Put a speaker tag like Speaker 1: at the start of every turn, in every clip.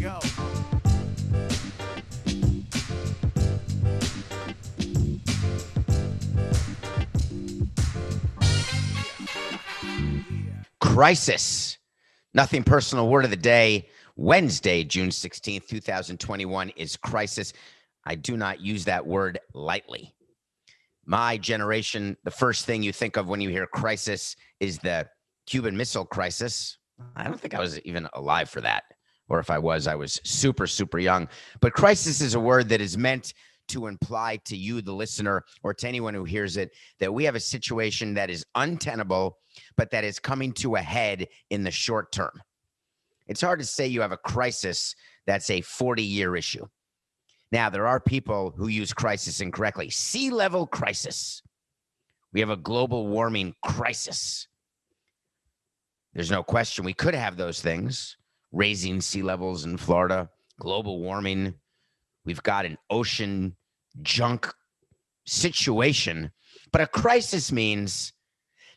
Speaker 1: go.
Speaker 2: Crisis. Nothing personal. Word of the day. Wednesday, June 16th, 2021 is crisis. I do not use that word lightly. My generation, the first thing you think of when you hear crisis is the Cuban Missile Crisis. I don't think I was even alive for that. Or if I was super, super young. But crisis is a word that is meant to imply to you, the listener, or to anyone who hears it, that we have a situation that is untenable, but that is coming to a head in the short term. It's hard to say you have a crisis that's a 40-year issue. Now, there are people who use crisis incorrectly. Sea level crisis. We have a global warming crisis. There's no question we could have those things. Raising sea levels in Florida, global warming. We've got an ocean junk situation. But a crisis means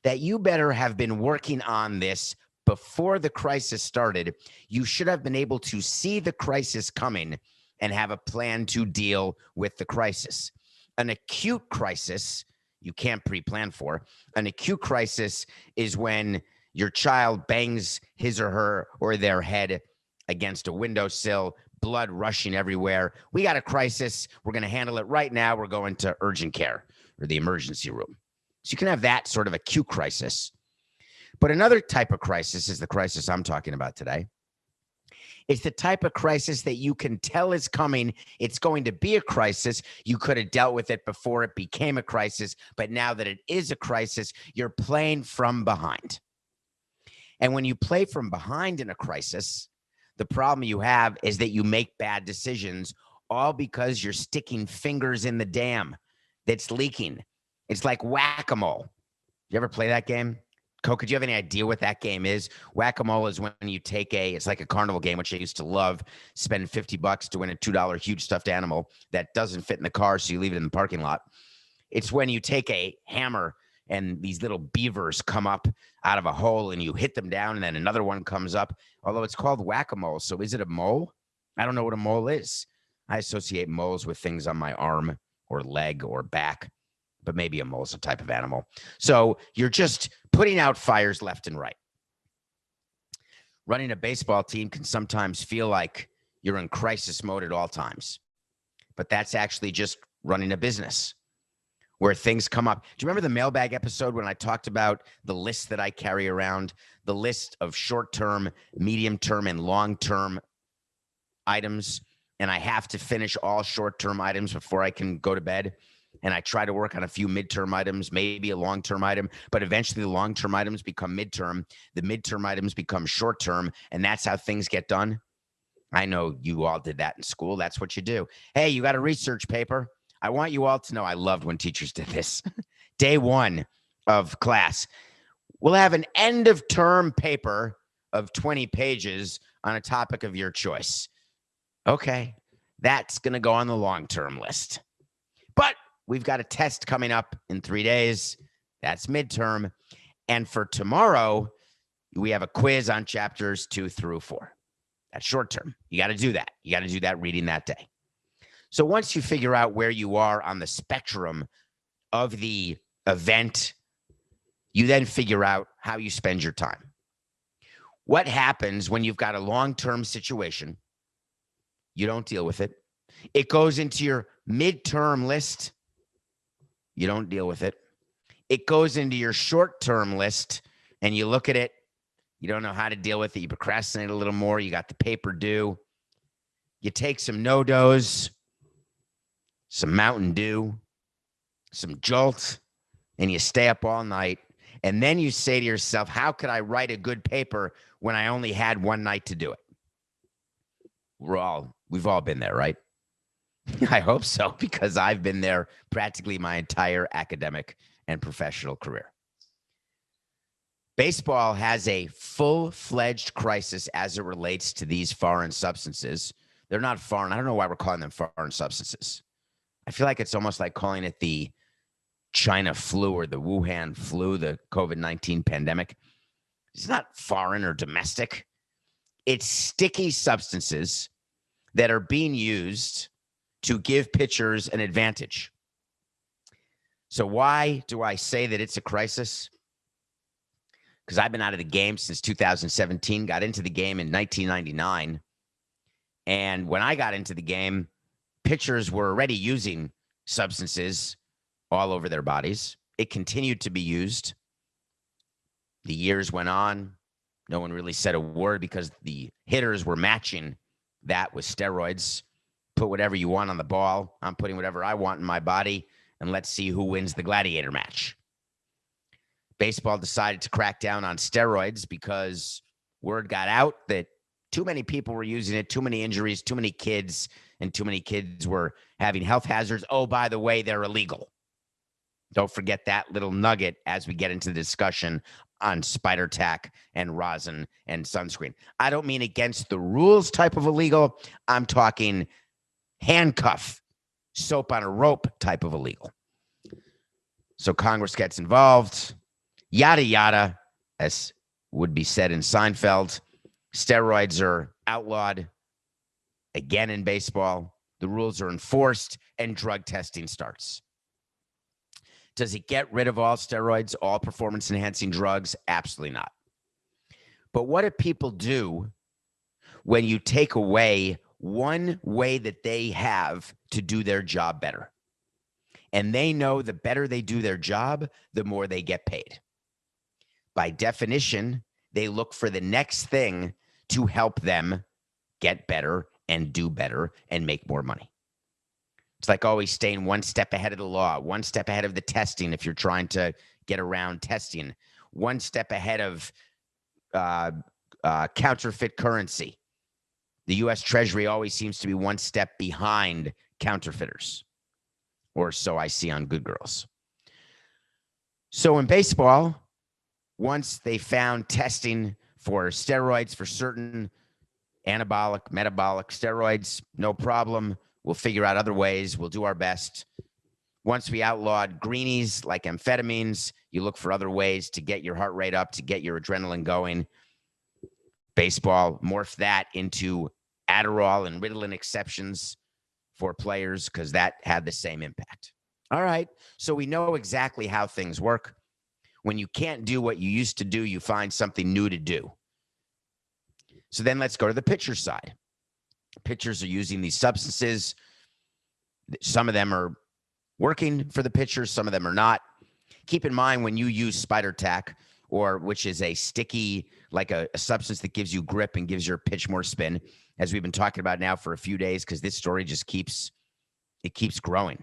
Speaker 2: that you better have been working on this before the crisis started. You should have been able to see the crisis coming and have a plan to deal with the crisis. An acute crisis, you can't pre-plan for. An acute crisis is when your child bangs his or her or their head against a windowsill, blood rushing everywhere. We got a crisis. We're going to handle it right now. We're going to urgent care or the emergency room. So you can have that sort of acute crisis. But another type of crisis is the crisis I'm talking about today. It's the type of crisis that you can tell is coming. It's going to be a crisis. You could have dealt with it before it became a crisis, but now that it is a crisis, you're playing from behind. And when you play from behind in a crisis, the problem you have is that you make bad decisions, all because you're sticking fingers in the dam that's leaking. It's like whack-a-mole. You ever play that game? Coke, do you have any idea what that game is? Whack-a-mole is when you take it's like a carnival game, which I used to love, spend $50 to win a $2 huge stuffed animal that doesn't fit in the car, so you leave it in the parking lot. It's when you take a hammer and these little beavers come up out of a hole and you hit them down and then another one comes up, although it's called whack-a-mole. So is it a mole? I don't know what a mole is. I associate moles with things on my arm or leg or back, but maybe a mole is a type of animal. So you're just putting out fires left and right. Running a baseball team can sometimes feel like you're in crisis mode at all times, but that's actually just running a business where things come up. Do you remember the mailbag episode when I talked about the list that I carry around, the list of short-term, medium-term, and long-term items, and I have to finish all short-term items before I can go to bed? And I try to work on a few midterm items, maybe a long-term item, but eventually the long-term items become midterm, the midterm items become short-term, and that's how things get done. I know you all did that in school. That's what you do. Hey, you got a research paper. I want you all to know I loved when teachers did this. Day one of class, we'll have an end of term paper of 20 pages on a topic of your choice. Okay, that's going to go on the long-term list. But we've got a test coming up in 3 days. That's midterm. And for tomorrow, we have a quiz on chapters 2 through 4. That's short term. You got to do that. You got to do that reading that day. So once you figure out where you are on the spectrum of the event, you then figure out how you spend your time. What happens when you've got a long-term situation? You don't deal with it. It goes into your midterm list. You don't deal with it. It goes into your short-term list, and you look at it. You don't know how to deal with it. You procrastinate a little more. You got the paper due. You take some no-dos, some Mountain Dew, some Jolt, and you stay up all night. And then you say to yourself, how could I write a good paper when I only had one night to do it? We've all been there, right? I hope so, because I've been there practically my entire academic and professional career. Baseball has a full-fledged crisis as it relates to these foreign substances. They're not foreign. I don't know why we're calling them foreign substances. I feel like it's almost like calling it the China flu or the Wuhan flu, the COVID-19 pandemic. It's not foreign or domestic. It's sticky substances that are being used to give pitchers an advantage. So why do I say that it's a crisis? Because I've been out of the game since 2017, got into the game in 1999. And when I got into the game, pitchers were already using substances all over their bodies. It continued to be used. The years went on. No one really said a word because the hitters were matching that with steroids. Put whatever you want on the ball. I'm putting whatever I want in my body, and let's see who wins the gladiator match. Baseball decided to crack down on steroids because word got out that too many people were using it, too many injuries, too many kids, and too many kids were having health hazards. Oh, by the way, they're illegal. Don't forget that little nugget as we get into the discussion on spider tack and rosin and sunscreen. I don't mean against the rules type of illegal. I'm talking handcuff, soap on a rope type of illegal. So Congress gets involved. Yada, yada, as would be said in Seinfeld. Steroids are outlawed again in baseball. The rules are enforced and drug testing starts. Does it get rid of all steroids, all performance-enhancing drugs? Absolutely not. But what do people do when you take away one way that they have to do their job better? And they know the better they do their job, the more they get paid. By definition, they look for the next thing to help them get better and do better and make more money. It's like always staying one step ahead of the law, one step ahead of the testing if you're trying to get around testing, one step ahead of counterfeit currency. The U.S. Treasury always seems to be one step behind counterfeiters, or so I see on Good Girls. So in baseball, once they found testing for steroids, for certain anabolic, metabolic steroids, no problem. We'll figure out other ways. We'll do our best. Once we outlawed greenies like amphetamines, you look for other ways to get your heart rate up, to get your adrenaline going. Baseball morphed that into Adderall and Ritalin exceptions for players because that had the same impact. All right, so we know exactly how things work. When you can't do what you used to do, you find something new to do. So then let's go to the pitcher side. Pitchers are using these substances. Some of them are working for the pitchers. Some of them are not. Keep in mind when you use spider tack, or which is a sticky, like a substance that gives you grip and gives your pitch more spin, as we've been talking about now for a few days, because this story just keeps growing.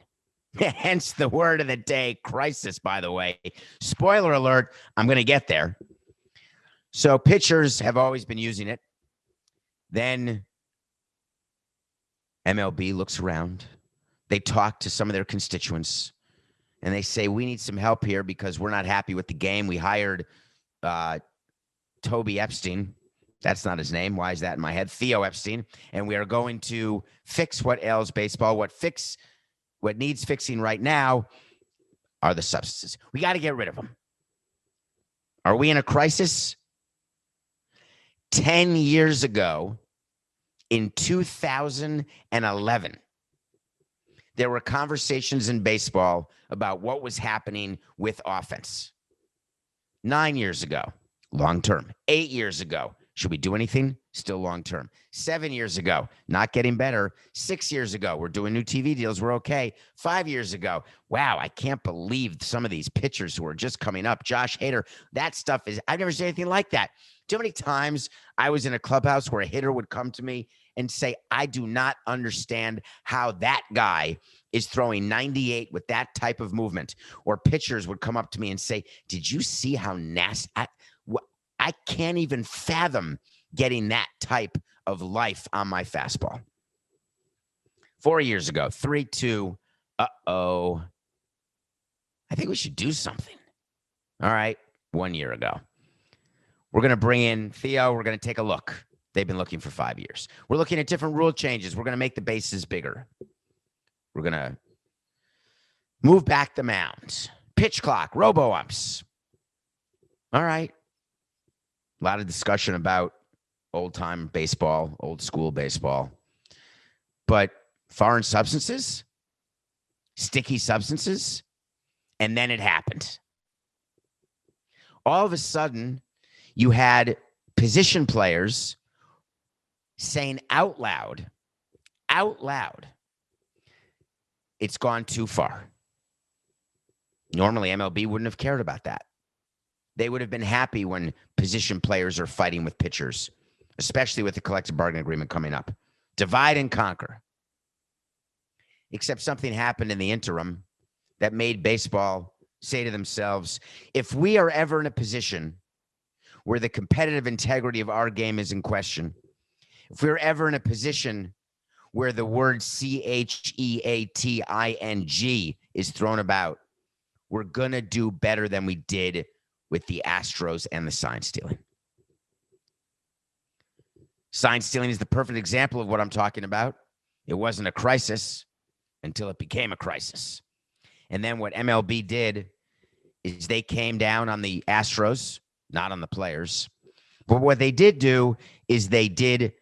Speaker 2: Hence the word of the day, crisis, by the way. Spoiler alert, I'm going to get there. So pitchers have always been using it. Then MLB looks around. They talk to some of their constituents, and they say, we need some help here because we're not happy with the game. We hired Toby Epstein. That's not his name. Why is that in my head? Theo Epstein. And we are going to fix what ails baseball. What needs fixing right now are the substances. We got to get rid of them. Are we in a crisis? 10 years ago, in 2011, there were conversations in baseball about what was happening with offense. 9 years ago, long term. 8 years ago, should we do anything? Still long term. 7 years ago, not getting better. 6 years ago, we're doing new TV deals. We're okay. 5 years ago, wow, I can't believe some of these pitchers who are just coming up. Josh Hader, that stuff is, I've never seen anything like that. Do you know how many times I was in a clubhouse where a hitter would come to me and say, I do not understand how that guy is throwing 98 with that type of movement? Or pitchers would come up to me and say, did you see how nasty? I can't even fathom getting that type of life on my fastball. 4 years ago, 3-2. Uh-oh. I think we should do something. All right. 1 year ago. We're going to bring in Theo. We're going to take a look. They've been looking for 5 years. We're looking at different rule changes. We're going to make the bases bigger. We're going to move back the mound. Pitch clock, robo-umps. All right. A lot of discussion about old-time baseball, old-school baseball. but foreign substances, sticky substances, and then it happened. All of a sudden, you had position players saying out loud, it's gone too far. Normally, MLB wouldn't have cared about that. They would have been happy when position players are fighting with pitchers, especially with the collective bargaining agreement coming up. Divide and conquer. Except something happened in the interim that made baseball say to themselves, if we are ever in a position where the competitive integrity of our game is in question, if we're ever in a position where the word CHEATING is thrown about, we're going to do better than we did with the Astros and the sign stealing. Sign stealing is the perfect example of what I'm talking about. It wasn't a crisis until it became a crisis. And then what MLB did is they came down on the Astros, not on the players. But what they did do is they did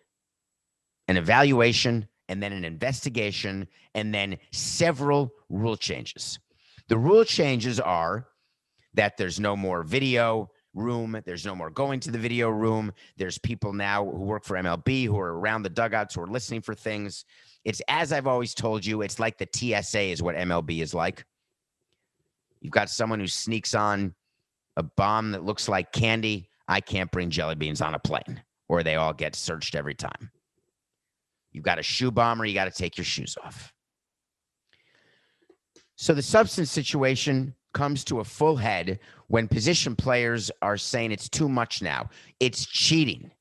Speaker 2: an evaluation and then an investigation and then several rule changes. The rule changes are that there's no more video room. There's no more going to the video room. There's people now who work for MLB who are around the dugouts who are listening for things. It's, as I've always told you, it's like the TSA is what MLB is like. You've got someone who sneaks on a bomb that looks like candy. I can't bring jelly beans on a plane, or they all get searched every time. You've got a shoe bomber. You got to take your shoes off. So the substance situation comes to a full head when position players are saying it's too much now. It's cheating.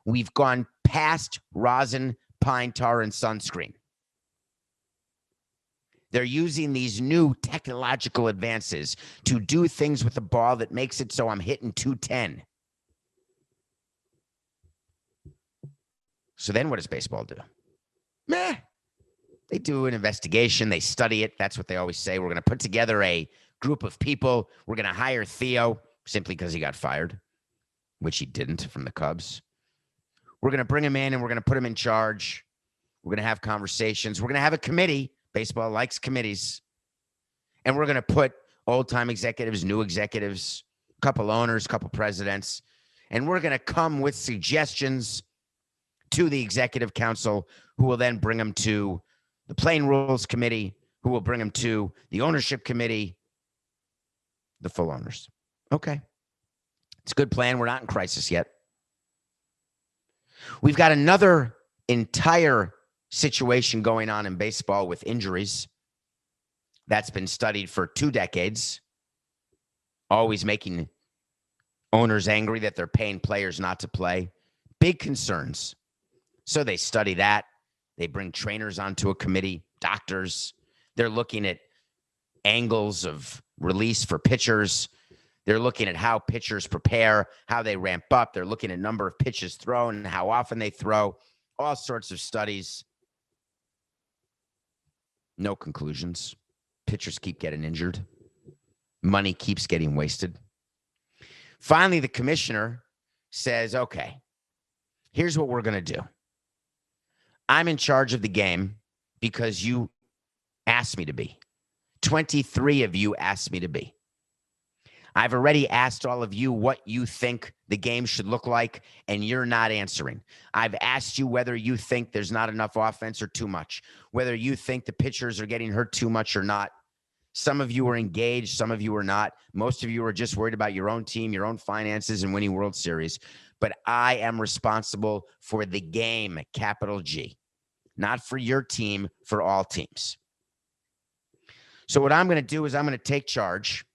Speaker 2: We've gone past rosin, pine tar, and sunscreen. They're using these new technological advances to do things with the ball that makes it so I'm hitting 210. So then what does baseball do? Meh. They do an investigation. They study it. That's what they always say. We're going to put together a group of people. We're going to hire Theo simply because he got fired, which he didn't from the Cubs. We're going to bring him in and we're going to put him in charge. We're going to have conversations. We're going to have a committee. Baseball likes committees. And we're going to put old-time executives, new executives, a couple owners, a couple presidents, and we're going to come with suggestions to the executive council, who will then bring them to the Playing Rules Committee, who will bring them to the ownership committee, the full owners. Okay. It's a good plan. We're not in crisis yet. We've got another entire situation going on in baseball with injuries that's been studied for 2 decades, always making owners angry that they're paying players not to play. Big concerns. So they study that. They bring trainers onto a committee, doctors. They're looking at angles of release for pitchers. They're looking at how pitchers prepare, how they ramp up. They're looking at number of pitches thrown and how often they throw. All sorts of studies. No conclusions. Pitchers keep getting injured. Money keeps getting wasted. Finally, the commissioner says, okay, here's what we're going to do. I'm in charge of the game because you asked me to be. 23 of you asked me to be. I've already asked all of you what you think the game should look like, and you're not answering. I've asked you whether you think there's not enough offense or too much, whether you think the pitchers are getting hurt too much or not. Some of you are engaged. Some of you are not. Most of you are just worried about your own team, your own finances, and winning World Series. But I am responsible for the game, capital G, not for your team, for all teams. So what I'm going to do is I'm going to take charge,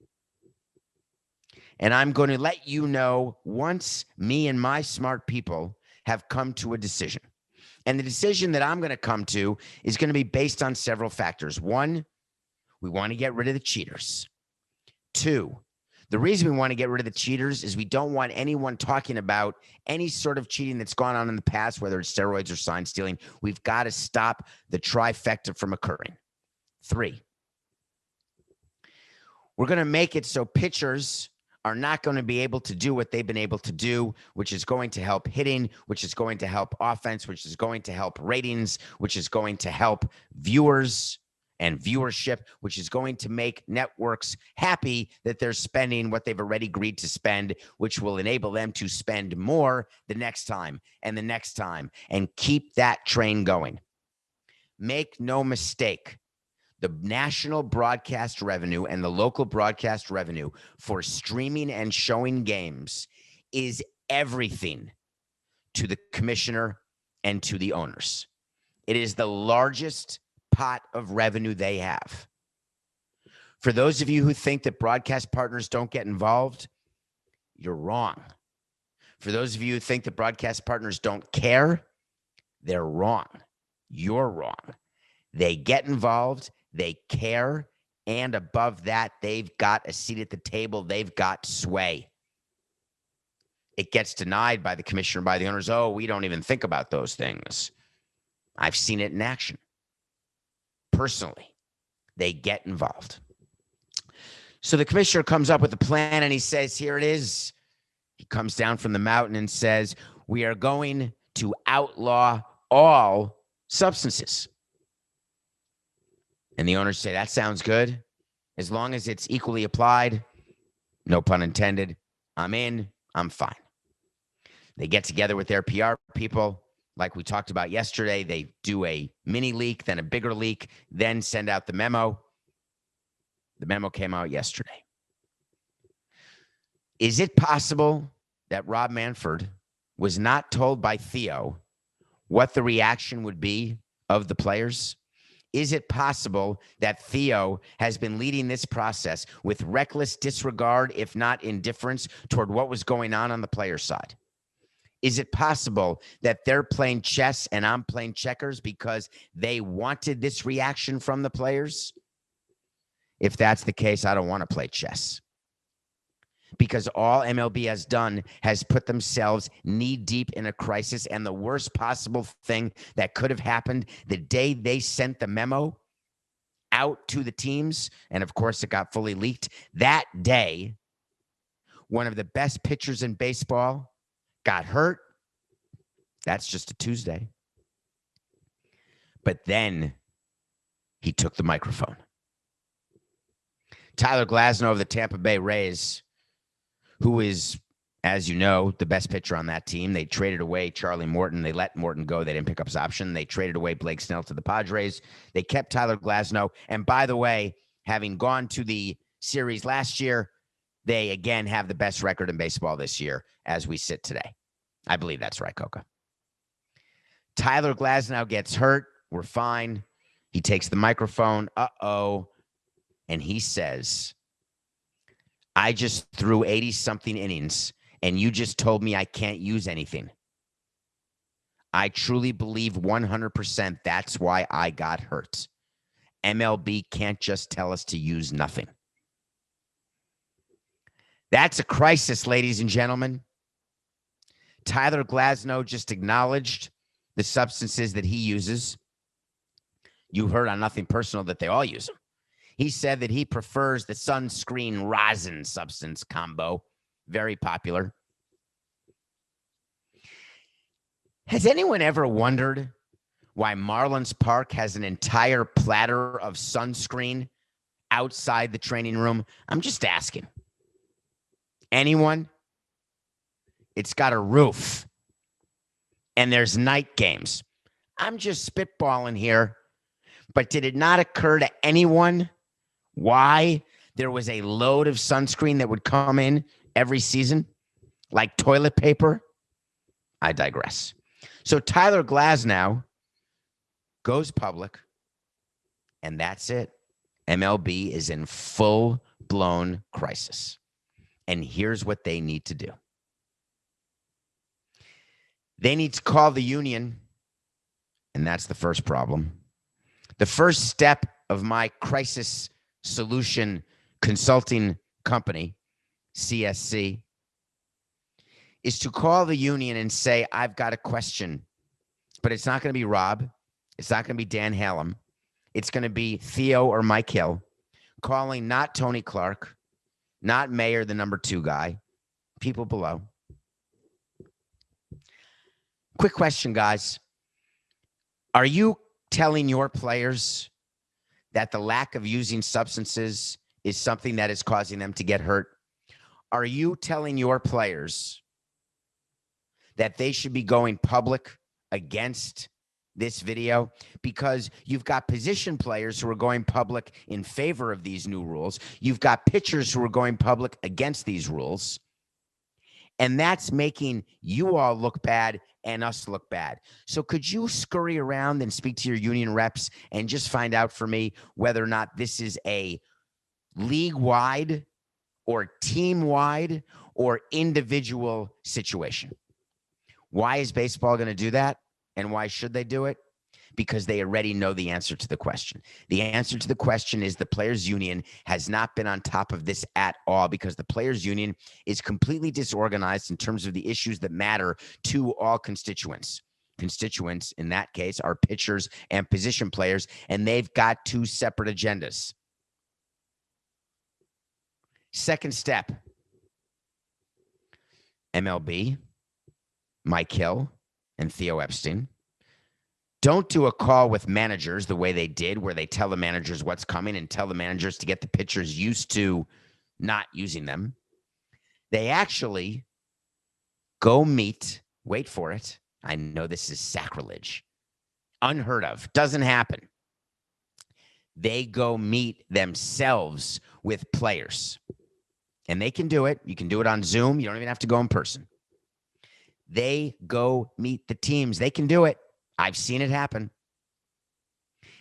Speaker 2: and I'm going to let you know once me and my smart people have come to a decision. And the decision that I'm going to come to is going to be based on several factors. 1, we want to get rid of the cheaters. 2, the reason we want to get rid of the cheaters is we don't want anyone talking about any sort of cheating that's gone on in the past, whether it's steroids or sign stealing. We've got to stop the trifecta from occurring. 3, we're going to make it so pitchers are not going to be able to do what they've been able to do, which is going to help hitting, which is going to help offense, which is going to help ratings, which is going to help viewers and viewership, which is going to make networks happy that they're spending what they've already agreed to spend, which will enable them to spend more the next time and the next time and keep that train going. Make no mistake. The national broadcast revenue and the local broadcast revenue for streaming and showing games is everything to the commissioner and to the owners. It is the largest pot of revenue they have. For those of you who think that broadcast partners don't get involved, you're wrong. For those of you who think that broadcast partners don't care, they're wrong. You're wrong. They get involved. They care, and above that, they've got a seat at the table. They've got sway. It gets denied by the commissioner, by the owners. Oh, we don't even think about those things. I've seen it in action. Personally, they get involved. So the commissioner comes up with a plan, and he says, here it is. He comes down from the mountain and says, we are going to outlaw all substances. And the owners say, that sounds good. As long as it's equally applied, no pun intended, I'm in, I'm fine. They get together with their PR people. Like we talked about yesterday, they do a mini leak, then a bigger leak, then send out the memo. The memo came out yesterday. Is it possible that Rob Manfred was not told by Theo what the reaction would be of the players? Is it possible that Theo has been leading this process with reckless disregard, if not indifference, toward what was going on the player side? Is it possible that they're playing chess and I'm playing checkers because they wanted this reaction from the players? If that's the case, I don't want to play chess. Because all MLB has done has put themselves knee deep in a crisis, and the worst possible thing that could have happened the day they sent the memo out to the teams, and of course it got fully leaked, that day, one of the best pitchers in baseball got hurt. That's just a Tuesday. But then he took the microphone. Tyler Glasnow of the Tampa Bay Rays, who is, as you know, the best pitcher on that team. They traded away Charlie Morton. They let Morton go. They didn't pick up his option. They traded away Blake Snell to the Padres. They kept Tyler Glasnow. And by the way, having gone to the series last year, they again have the best record in baseball this year as we sit today. I believe that's right, Coca. Tyler Glasnow gets hurt. We're fine. He takes the microphone. And he says, I just threw 80-something innings, and you just told me I can't use anything. I truly believe 100% that's why I got hurt. MLB can't just tell us to use nothing. That's a crisis, ladies and gentlemen. Tyler Glasnow just acknowledged the substances that he uses. You heard on Nothing Personal that they all use them. He said that he prefers the sunscreen rosin substance combo. Very popular. Has anyone ever wondered why Marlins Park has an entire platter of sunscreen outside the training room? I'm just asking. Anyone? It's got a roof. And there's night games. I'm just spitballing here. But did it not occur to anyone why there was a load of sunscreen that would come in every season, like toilet paper? I digress. So Tyler Glasnow goes public, and that's it. MLB is in full-blown crisis. And here's what they need to do. They need to call the union, and that's the first problem. The first step of my crisis solution consulting company, CSC, is to call the union and say, I've got a question. But it's not going to be Rob. It's not going to be Dan Hallam. It's going to be Theo or Mike Hill calling not Tony Clark, not Mayer, the number 2 guy, people below. Quick question, guys. Are you telling your players that the lack of using substances is something that is causing them to get hurt? Are you telling your players that they should be going public against this video? Because you've got position players who are going public in favor of these new rules. You've got pitchers who are going public against these rules. And that's making you all look bad and us look bad. So could you scurry around and speak to your union reps and just find out for me whether or not this is a league-wide or team-wide or individual situation? Why is baseball going to do that? And why should they do it? Because they already know the answer to the question. The answer to the question is the players' union has not been on top of this at all, because the players' union is completely disorganized in terms of the issues that matter to all constituents. Constituents, in that case, are pitchers and position players, and they've got 2 separate agendas. Second step, MLB, Mike Hill, and Theo Epstein. Don't do a call with managers the way they did, where they tell the managers what's coming and tell the managers to get the pitchers used to not using them. They actually go meet, wait for it. I know this is sacrilege. Unheard of. Doesn't happen. They go meet themselves with players. And they can do it. You can do it on Zoom. You don't even have to go in person. They go meet the teams. They can do it. I've seen it happen.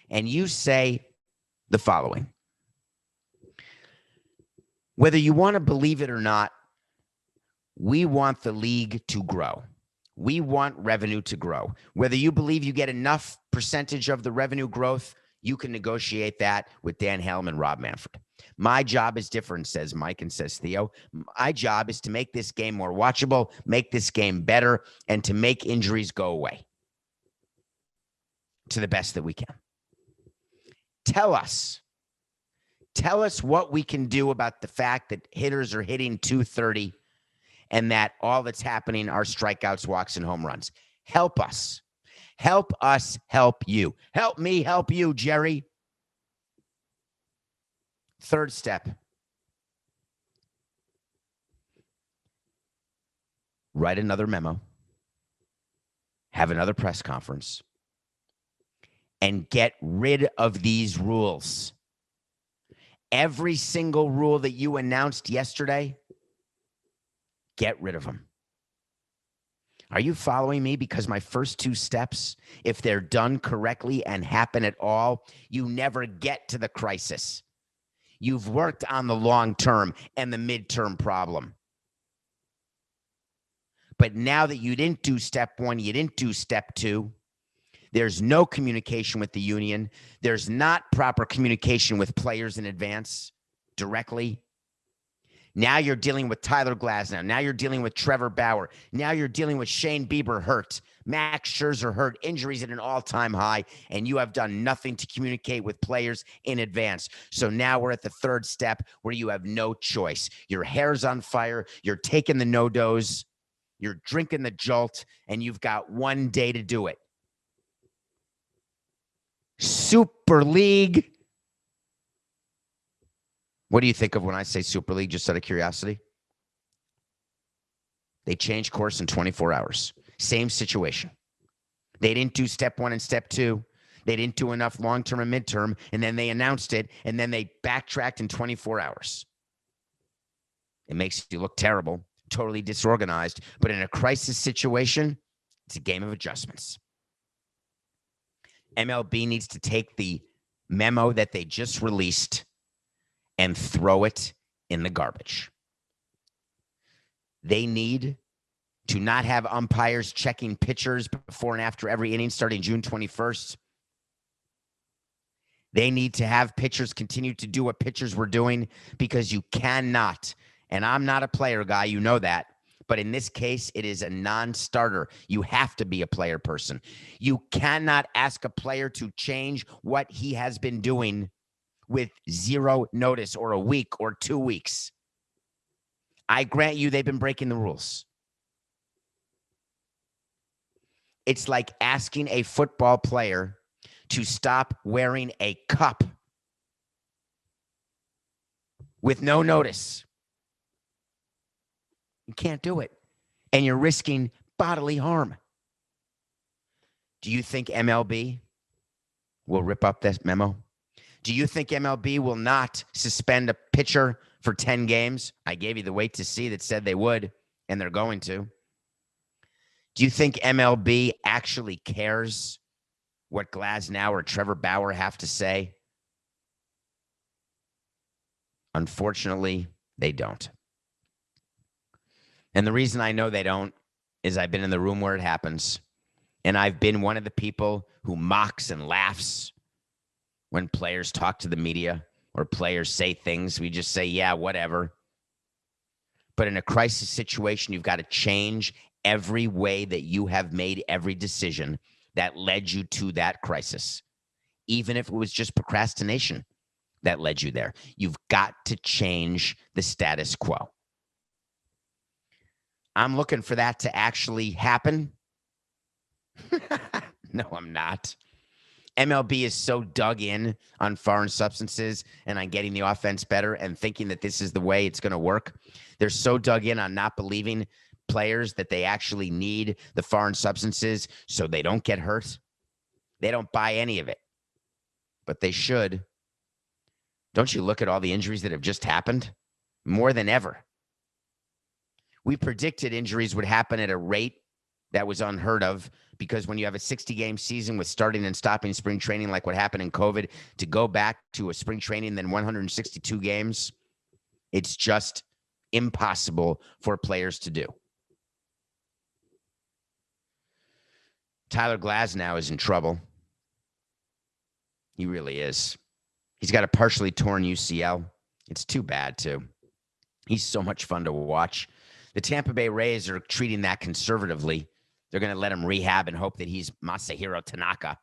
Speaker 2: And you say the following: whether you want to believe it or not, we want the league to grow. We want revenue to grow. Whether you believe you get enough percentage of the revenue growth, you can negotiate that with Dan Helm and Rob Manfred. My job is different, says Mike and says Theo. My job is to make this game more watchable, make this game better, and to make injuries go away to the best that we can. Tell us what we can do about the fact that hitters are hitting 230 and that all that's happening are strikeouts, walks, and home runs. Help us. Help us help you. Help me help you, Jerry. Third step. Write another memo. Have another press conference. And get rid of these rules. Every single rule that you announced yesterday, get rid of them. Are you following me? Because my first 2 steps, if they're done correctly and happen at all, you never get to the crisis. You've worked on the long term and the midterm problem. But now that you didn't do step 1, you didn't do step 2, there's no communication with the union. There's not proper communication with players in advance directly. Now you're dealing with Tyler Glasnow. Now you're dealing with Trevor Bauer. Now you're dealing with Shane Bieber hurt. Max Scherzer hurt. Injuries at an all-time high. And you have done nothing to communicate with players in advance. So now we're at the third step where you have no choice. Your hair's on fire. You're taking the no-dose. You're drinking the jolt. And you've got 1 day to do it. Super League. What do you think of when I say Super League, just out of curiosity? They changed course in 24 hours. Same situation. They didn't do step 1 and step 2. They didn't do enough long-term and midterm, and then they announced it, and then they backtracked in 24 hours. It makes you look terrible, totally disorganized, but in a crisis situation, it's a game of adjustments. MLB needs to take the memo that they just released and throw it in the garbage. They need to not have umpires checking pitchers before and after every inning starting June 21st. They need to have pitchers continue to do what pitchers were doing, because you cannot, and I'm not a player guy, you know that, but in this case, it is a non-starter. You have to be a player person. You cannot ask a player to change what he has been doing with 0 notice, or a week or 2 weeks. I grant you they've been breaking the rules. It's like asking a football player to stop wearing a cup with no notice. You can't do it. And you're risking bodily harm. Do you think MLB will rip up this memo? Do you think MLB will not suspend a pitcher for 10 games? I gave you the wait to see that said they would, and they're going to. Do you think MLB actually cares what Glasnow or Trevor Bauer have to say? Unfortunately, they don't. And the reason I know they don't is I've been in the room where it happens, and I've been one of the people who mocks and laughs when players talk to the media or players say things. We just say, yeah, whatever. But in a crisis situation, you've got to change every way that you have made every decision that led you to that crisis, even if it was just procrastination that led you there. You've got to change the status quo. I'm looking for that to actually happen. No, I'm not. MLB is so dug in on foreign substances and on getting the offense better and thinking that this is the way it's going to work. They're so dug in on not believing players that they actually need the foreign substances so they don't get hurt. They don't buy any of it, but they should. Don't you look at all the injuries that have just happened? More than ever. We predicted injuries would happen at a rate that was unheard of, because when you have a 60-game season with starting and stopping spring training like what happened in COVID, to go back to a spring training then 162 games, it's just impossible for players to do. Tyler Glasnow is in trouble. He really is. He's got a partially torn UCL. It's too bad, too. He's so much fun to watch. The Tampa Bay Rays are treating that conservatively. They're going to let him rehab and hope that he's Masahiro Tanaka,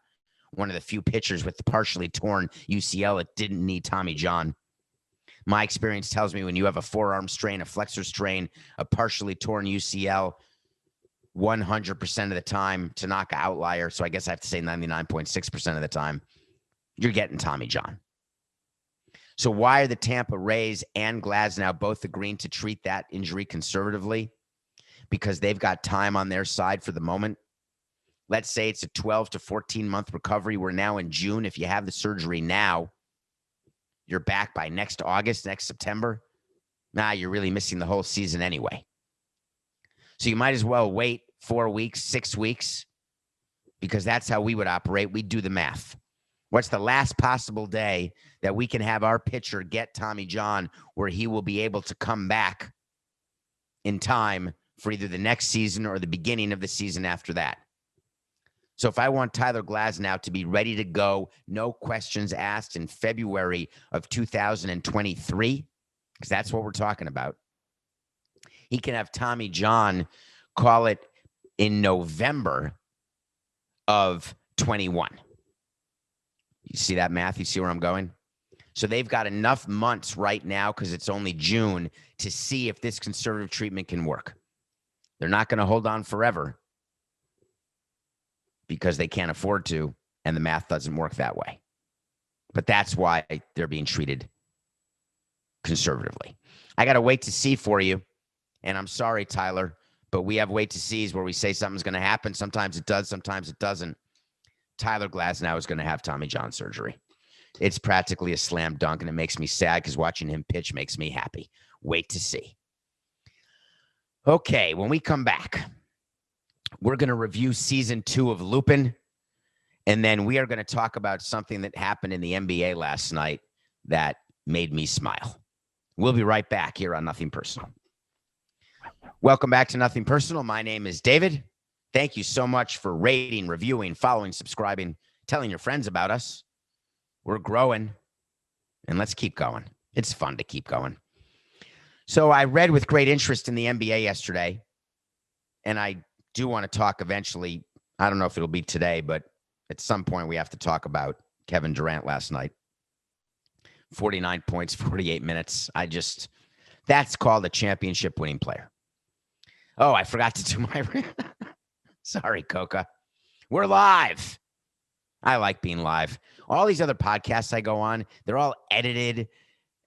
Speaker 2: one of the few pitchers with the partially torn UCL that didn't need Tommy John. My experience tells me when you have a forearm strain, a flexor strain, a partially torn UCL, 100% of the time, Tanaka outlier, so I guess I have to say 99.6% of the time, you're getting Tommy John. So why are the Tampa Rays and Glasnow both agreeing to treat that injury conservatively? Because they've got time on their side for the moment. Let's say it's a 12 to 14-month recovery. We're now in June. If you have the surgery now, you're back by next August, next September. You're really missing the whole season anyway. So you might as well wait 4 weeks, 6 weeks, because that's how we would operate. We'd do the math. What's the last possible day that we can have our pitcher get Tommy John where he will be able to come back in time for either the next season or the beginning of the season after that? So if I want Tyler Glasnow to be ready to go, no questions asked, in February of 2023, because that's what we're talking about, he can have Tommy John, call it in November of 21. You see that math? You see where I'm going? So they've got enough months right now, because it's only June, to see if this conservative treatment can work. They're not going to hold on forever because they can't afford to, and the math doesn't work that way. But that's why they're being treated conservatively. I got to wait to see for you, and I'm sorry, Tyler, but we have wait to sees where we say something's going to happen. Sometimes it does, sometimes it doesn't. Tyler Glasnow is going to have Tommy John surgery. It's practically a slam dunk, and it makes me sad because watching him pitch makes me happy. Wait to see. Okay, when we come back, we're going to review season 2 of Lupin, and then we are going to talk about something that happened in the NBA last night that made me smile. We'll be right back here on Nothing Personal. Welcome back to Nothing Personal. My name is David. Thank you so much for rating, reviewing, following, subscribing, telling your friends about us. We're growing, and let's keep going. It's fun to keep going. So I read with great interest in the NBA yesterday, and I do want to talk eventually. I don't know if it'll be today, but at some point we have to talk about Kevin Durant last night. 49 points, 48 minutes. That's called a championship winning player. Oh, I forgot to do my sorry, Coca. We're live. I like being live. All these other podcasts I go on, they're all edited.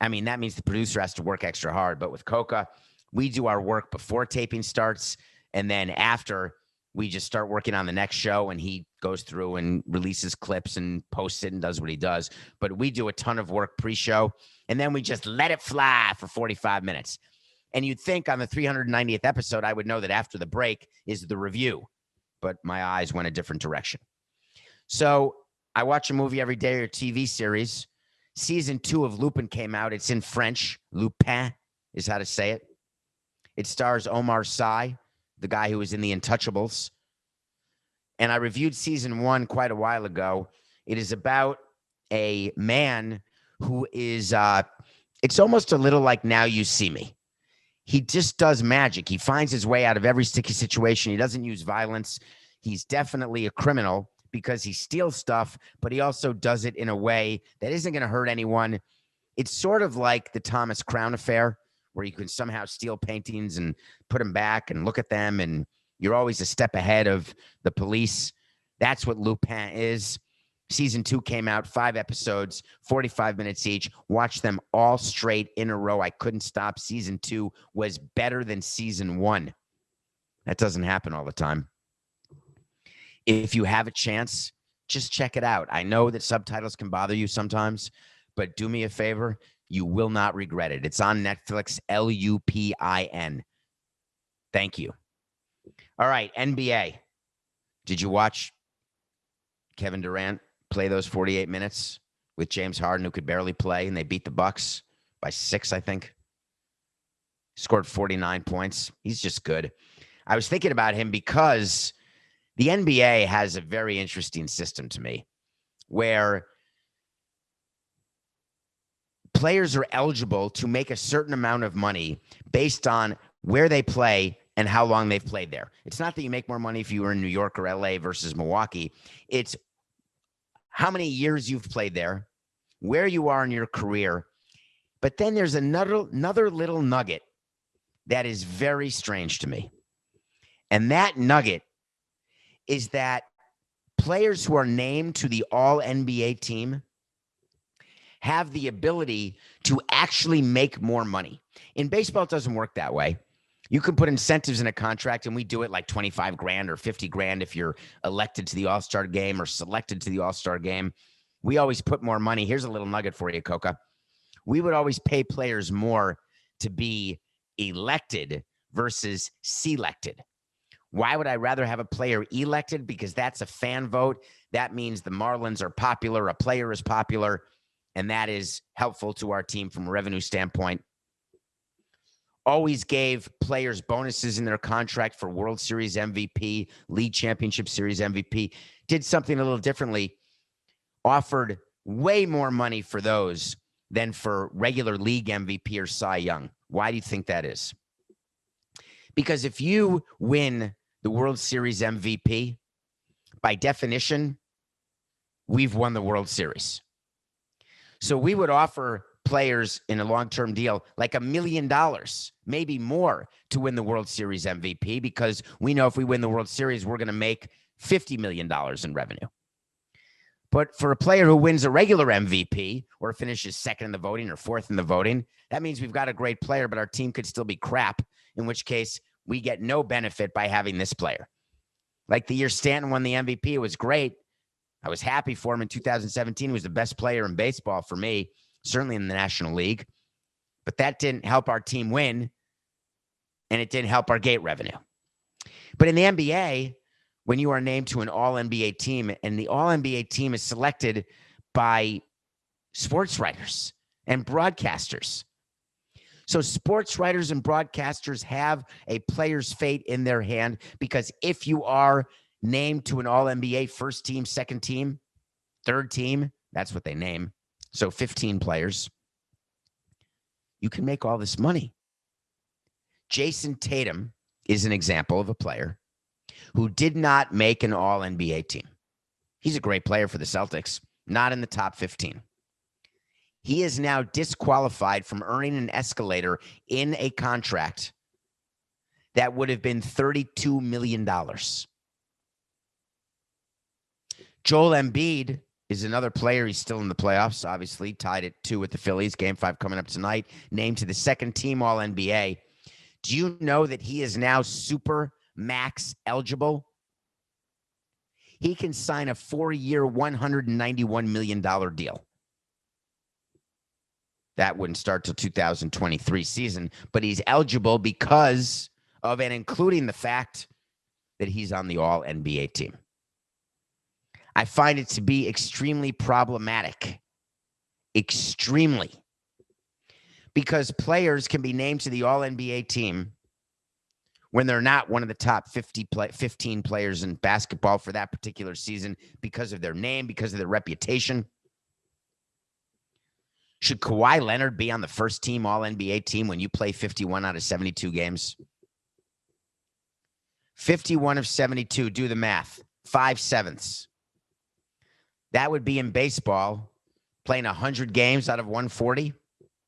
Speaker 2: I mean, that means the producer has to work extra hard. But with Coca, we do our work before taping starts. And then after, we just start working on the next show, and he goes through and releases clips and posts it and does what he does. But we do a ton of work pre-show, and then we just let it fly for 45 minutes. And you'd think on the 390th episode, I would know that after the break is the review. But my eyes went a different direction. So I watch a movie every day or a TV series. Season 2 of Lupin came out. It's in French. Lupin is how to say it. It stars Omar Sy, the guy who was in The Untouchables. And I reviewed season 1 quite a while ago. It is about a man who is, it's almost a little like Now You See Me. He just does magic. He finds his way out of every sticky situation. He doesn't use violence. He's definitely a criminal because he steals stuff, but he also does it in a way that isn't going to hurt anyone. It's sort of like the Thomas Crown affair, where you can somehow steal paintings and put them back and look at them, and you're always a step ahead of the police. That's what Lupin is. Season 2 came out, 5 episodes, 45 minutes each. Watched them all straight in a row. I couldn't stop. Season 2 was better than season 1. That doesn't happen all the time. If you have a chance, just check it out. I know that subtitles can bother you sometimes, but do me a favor. You will not regret it. It's on Netflix, Lupin. Thank you. All right, NBA. Did you watch Kevin Durant play those 48 minutes with James Harden, who could barely play, and they beat the Bucks by 6, I think? Scored 49 points. He's just good. I was thinking about him because the NBA has a very interesting system to me where players are eligible to make a certain amount of money based on where they play and how long they've played there. It's not that you make more money if you were in New York or LA versus Milwaukee. It's how many years you've played there, where you are in your career. But then there's another little nugget that is very strange to me. And that nugget is that players who are named to the All-NBA team have the ability to actually make more money. In baseball, it doesn't work that way. You can put incentives in a contract, and we do it like 25 grand or 50 grand if you're elected to the All-Star game or selected to the All-Star game. We always put more money. Here's a little nugget for you, Coca. We would always pay players more to be elected versus selected. Why would I rather have a player elected? Because that's a fan vote. That means the Marlins are popular, a player is popular, and that is helpful to our team from a revenue standpoint. Always gave players bonuses in their contract for World Series MVP, League Championship Series MVP. Did something a little differently. Offered way more money for those than for regular league MVP or Cy Young. Why do you think that is? Because if you win the World Series MVP, by definition, we've won the World Series. So we would offer players in a long-term deal like $1 million, maybe more, to win the World Series MVP, because we know if we win the World Series, we're going to make $50 million in revenue. But for a player who wins a regular MVP or finishes second in the voting or fourth in the voting, that means we've got a great player, but our team could still be crap, in which case we get no benefit by having this player. Like the year Stanton won the MVP, it was great. I was happy for him in 2017. He was the best player in baseball for me, certainly in the National League. But that didn't help our team win, and it didn't help our gate revenue. But in the NBA, when you are named to an All-NBA team, and the All-NBA team is selected by sports writers and broadcasters. So sports writers and broadcasters have a player's fate in their hand, because if you are named to an All-NBA first team, second team, third team, that's what they name. So 15 players, you can make all this money. Jayson Tatum is an example of a player who did not make an All-NBA team. He's a great player for the Celtics, not in the top 15. He is now disqualified from earning an escalator in a contract that would have been $32 million. Joel Embiid is another player. He's still in the playoffs, obviously, tied at 2 with the Phillies. Game 5 coming up tonight. Named to the second team All-NBA. Do you know that he is now super max eligible? He can sign a 4-year, $191 million deal. That wouldn't start till 2023 season, but he's eligible because of and including the fact that he's on the All-NBA team. I find it to be extremely problematic. Extremely. Because players can be named to the All-NBA team when they're not one of the top 15 players in basketball for that particular season because of their name, because of their reputation. Should Kawhi Leonard be on the first team All-NBA team when you play 51 out of 72 games? 51 of 72, do the math, 5/7. That would be in baseball, playing 100 games out of 140.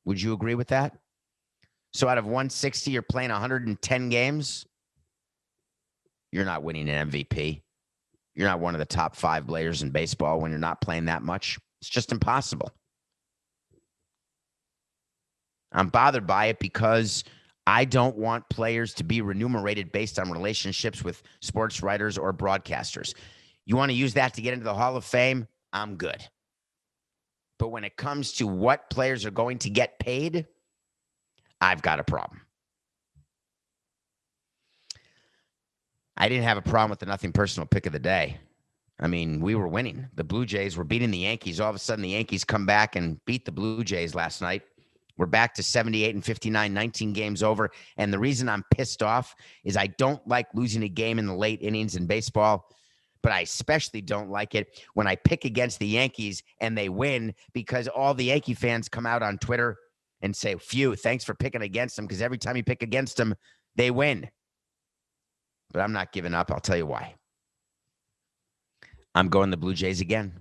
Speaker 2: Would you agree with that? So out of 160, you're playing 110 games. You're not winning an MVP. You're not one of the top 5 players in baseball when you're not playing that much. It's just impossible. I'm bothered by it because I don't want players to be remunerated based on relationships with sports writers or broadcasters. You want to use that to get into the Hall of Fame? I'm good. But when it comes to what players are going to get paid, I've got a problem. I didn't have a problem with the nothing personal pick of the day. I mean, we were winning. The Blue Jays were beating the Yankees. All of a sudden, the Yankees come back and beat the Blue Jays last night. We're back to 78 and 59, 19 games over. And the reason I'm pissed off is I don't like losing a game in the late innings in baseball, but I especially don't like it when I pick against the Yankees and they win because all the Yankee fans come out on Twitter and say, phew, thanks for picking against them because every time you pick against them, they win. But I'm not giving up. I'll tell you why. I'm going the Blue Jays again.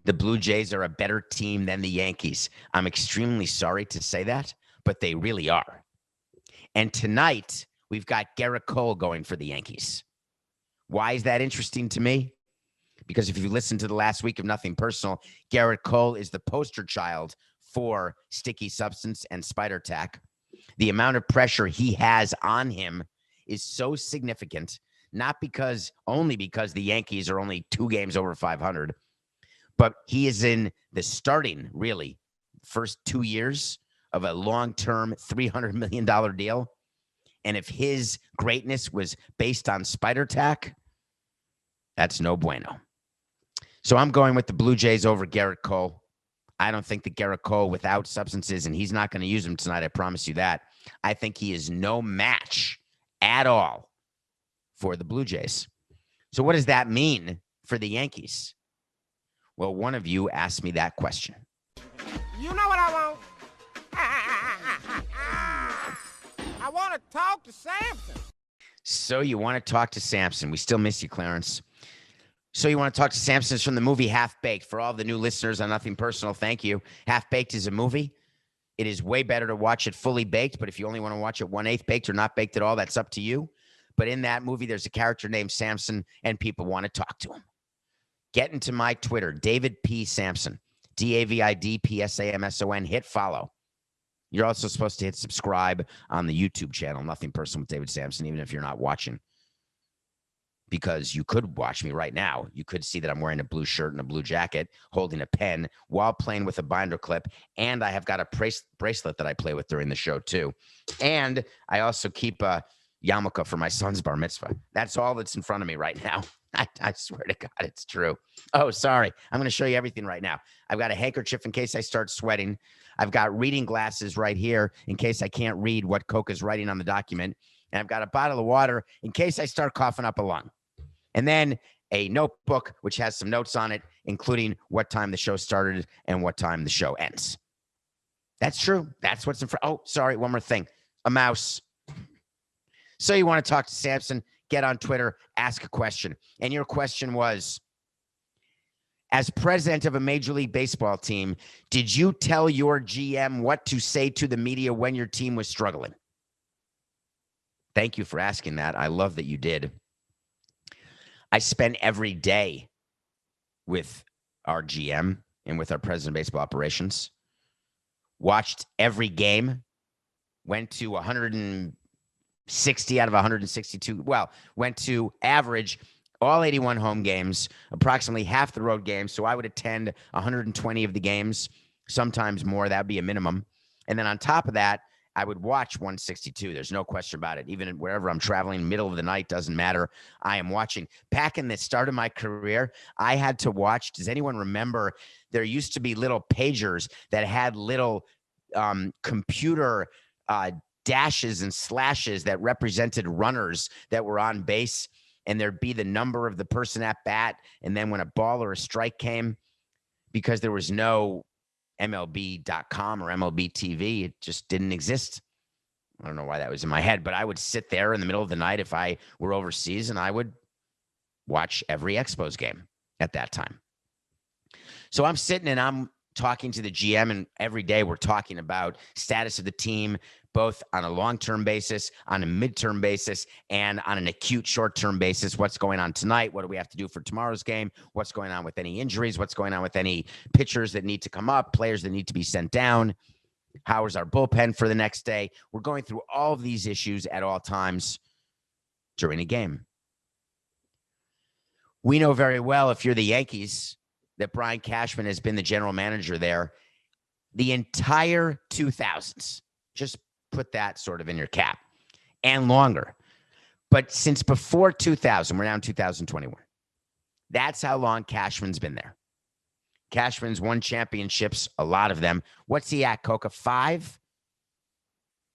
Speaker 2: The Blue Jays are a better team than the Yankees. I'm extremely sorry to say that, but they really are. And tonight, we've got Garrett Cole going for the Yankees. Why is that interesting to me? Because if you listen to the last week of Nothing Personal, Garrett Cole is the poster child for sticky substance and spider tack. The amount of pressure he has on him is so significant, not only because the Yankees are only 2 games over 500, but he is in the starting, really, first 2 years of a long-term $300 million deal. And if his greatness was based on spider tack, that's no bueno. So I'm going with the Blue Jays over Garrett Cole. I don't think that Garrett Cole without substances, and he's not going to use them tonight, I promise you that. I think he is no match at all for the Blue Jays. So what does that mean for the Yankees? Well, one of you asked me that question.
Speaker 1: You know what I want? I want to talk to Samson.
Speaker 2: So you want to talk to Samson. We still miss you, Clarence. So you want to talk to Samson from the movie Half Baked. For all the new listeners on Nothing Personal, thank you. Half Baked is a movie. It is way better to watch it fully baked, but if you only want to watch it 1/8 baked or not baked at all, that's up to you. But in that movie, there's a character named Samson, and people want to talk to him. Get into my Twitter, David P. Samson, DavidPSamson. Hit follow. You're also supposed to hit subscribe on the YouTube channel, Nothing Personal with David Samson, even if you're not watching. Because you could watch me right now. You could see that I'm wearing a blue shirt and a blue jacket, holding a pen while playing with a binder clip. And I have got a bracelet that I play with during the show, too. And I also keep a yarmulke for my son's bar mitzvah. That's all that's in front of me right now. I swear to God, it's true. Oh, sorry. I'm going to show you everything right now. I've got a handkerchief in case I start sweating. I've got reading glasses right here in case I can't read what Coke is writing on the document. And I've got a bottle of water in case I start coughing up a lung. And then a notebook, which has some notes on it, including what time the show started and what time the show ends. That's true. That's what's in front. Oh, sorry. One more thing. A mouse. So you want to talk to Samson, get on Twitter, ask a question. And your question was, As president of a Major League Baseball team, did you tell your GM what to say to the media when your team was struggling? Thank you for asking that. I love that you did. I spent every day with our GM and with our president of baseball operations. Watched every game. Went to 160 out of 162. Well, went to average all 81 home games, approximately half the road games. So I would attend 120 of the games, sometimes more. That would be a minimum. And then on top of that, I would watch 162. There's no question about it. Even wherever I'm traveling, middle of the night, doesn't matter. I am watching. Back in the start of my career, I had to watch. Does anyone remember there used to be little pagers that had little computer dashes and slashes that represented runners that were on base, and there'd be the number of the person at bat, and then when a ball or a strike came, because there was no MLB.com or MLB TV, it just didn't exist. I don't know why that was in my head, but I would sit there in the middle of the night if I were overseas, and I would watch every Expos game at that time. So I'm sitting and I'm talking to the GM, and every day we're talking about status of the team, both on a long-term basis, on a midterm basis, and on an acute short-term basis. What's going on tonight? What do we have to do for tomorrow's game? What's going on with any injuries? What's going on with any pitchers that need to come up, players that need to be sent down? How is our bullpen for the next day? We're going through all of these issues at all times during a game. We know very well, if you're the Yankees, that Brian Cashman has been the general manager there the entire 2000s. Just put that sort of in your cap, and longer. But since before 2000, we're now in 2021. That's how long Cashman's been there. Cashman's won championships, a lot of them. What's he at, Coca? 5?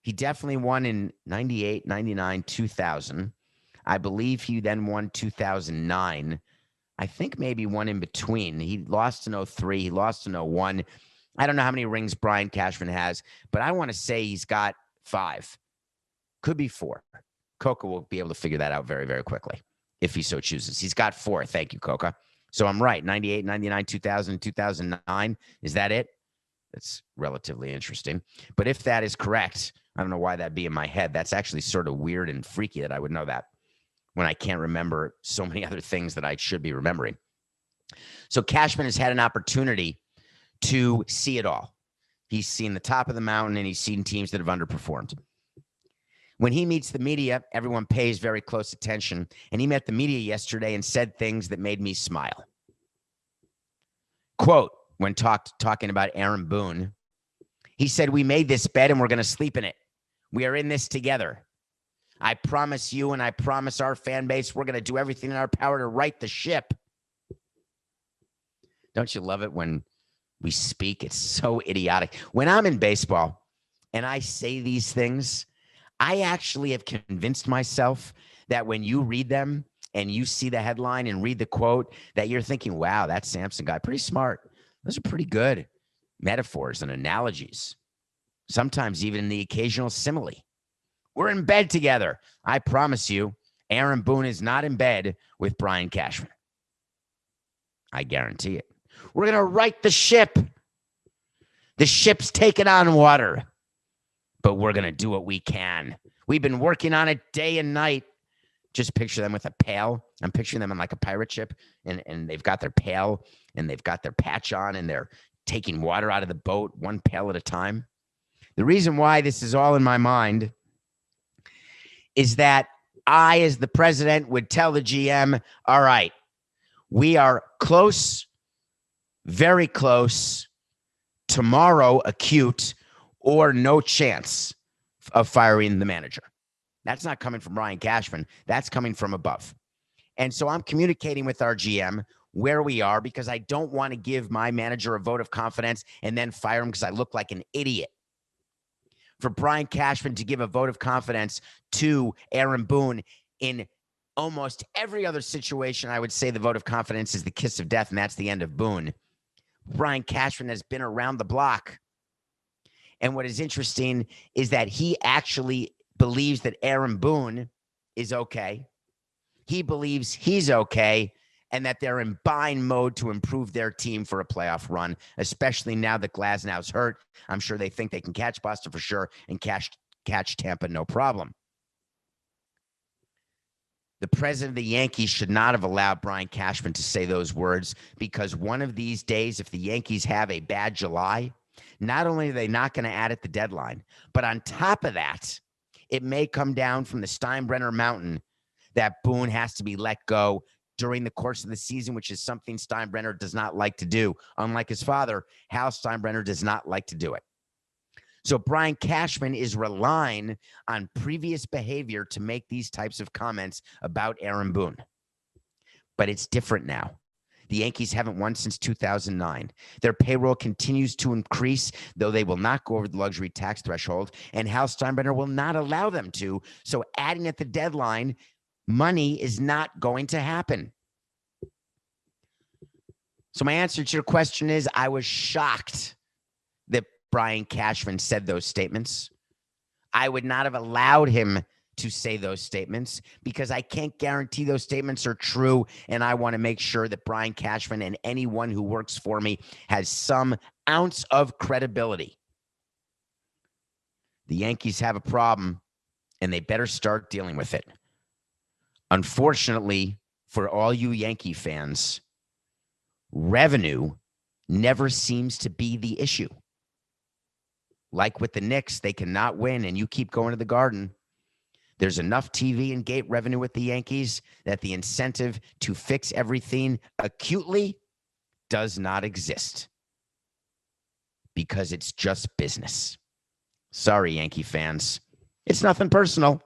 Speaker 2: He definitely won in 98, 99, 2000. I believe he then won 2009. I think maybe one in between. He lost in 03. He lost in 01. I don't know how many rings Brian Cashman has, but I want to say he's got 5. Could be 4. Coca will be able to figure that out very, very quickly if he so chooses. He's got 4. Thank you, Coca. So I'm right. 98, 99, 2000, 2009. Is that it? That's relatively interesting. But if that is correct, I don't know why that'd be in my head. That's actually sort of weird and freaky that I would know that when I can't remember so many other things that I should be remembering. So Cashman has had an opportunity to see it all. He's seen the top of the mountain, and he's seen teams that have underperformed. When he meets the media, everyone pays very close attention, and he met the media yesterday and said things that made me smile. Quote, when talking about Aaron Boone, he said, "We made this bed and we're going to sleep in it. We are in this together. I promise you, and I promise our fan base, we're going to do everything in our power to right the ship." Don't you love it when we speak? It's so idiotic. When I'm in baseball and I say these things, I actually have convinced myself that when you read them and you see the headline and read the quote, that you're thinking, wow, that Samson guy, pretty smart. Those are pretty good metaphors and analogies. Sometimes even the occasional simile. We're in bed together. I promise you, Aaron Boone is not in bed with Brian Cashman. I guarantee it. We're going to right the ship. The ship's taking on water, but we're going to do what we can. We've been working on it day and night. Just picture them with a pail. I'm picturing them on like a pirate ship, and they've got their pail, and they've got their patch on, and they're taking water out of the boat one pail at a time. The reason why this is all in my mind is that I, as the president, would tell the GM, all right, we are close, very close, tomorrow acute, or no chance of firing the manager. That's not coming from Brian Cashman. That's coming from above. And so I'm communicating with our GM where we are, because I don't want to give my manager a vote of confidence and then fire him because I look like an idiot. For Brian Cashman to give a vote of confidence to Aaron Boone in almost every other situation, I would say the vote of confidence is the kiss of death, and that's the end of Boone. Brian Cashman has been around the block. And what is interesting is that he actually believes that Aaron Boone is okay. He believes he's okay. and that they're in buying mode to improve their team for a playoff run, especially now that Glasnow's hurt. I'm sure they think they can catch Boston for sure and catch Tampa no problem. The president of the Yankees should not have allowed Brian Cashman to say those words, because one of these days, if the Yankees have a bad July, not only are they not going to add at the deadline, but on top of that, it may come down from the Steinbrenner mountain that Boone has to be let go during the course of the season, which is something Steinbrenner does not like to do. Unlike his father, Hal Steinbrenner does not like to do it. So Brian Cashman is relying on previous behavior to make these types of comments about Aaron Boone. But it's different now. The Yankees haven't won since 2009. Their payroll continues to increase, though they will not go over the luxury tax threshold, and Hal Steinbrenner will not allow them to. So adding at the deadline, money is not going to happen. So my answer to your question is, I was shocked that Brian Cashman said those statements. I would not have allowed him to say those statements because I can't guarantee those statements are true, and I want to make sure that Brian Cashman and anyone who works for me has some ounce of credibility. The Yankees have a problem, and they better start dealing with it. Unfortunately, for all you Yankee fans, revenue never seems to be the issue. Like with the Knicks, they cannot win, and you keep going to the Garden. There's enough TV and gate revenue with the Yankees that the incentive to fix everything acutely does not exist because it's just business. Sorry, Yankee fans. It's nothing personal.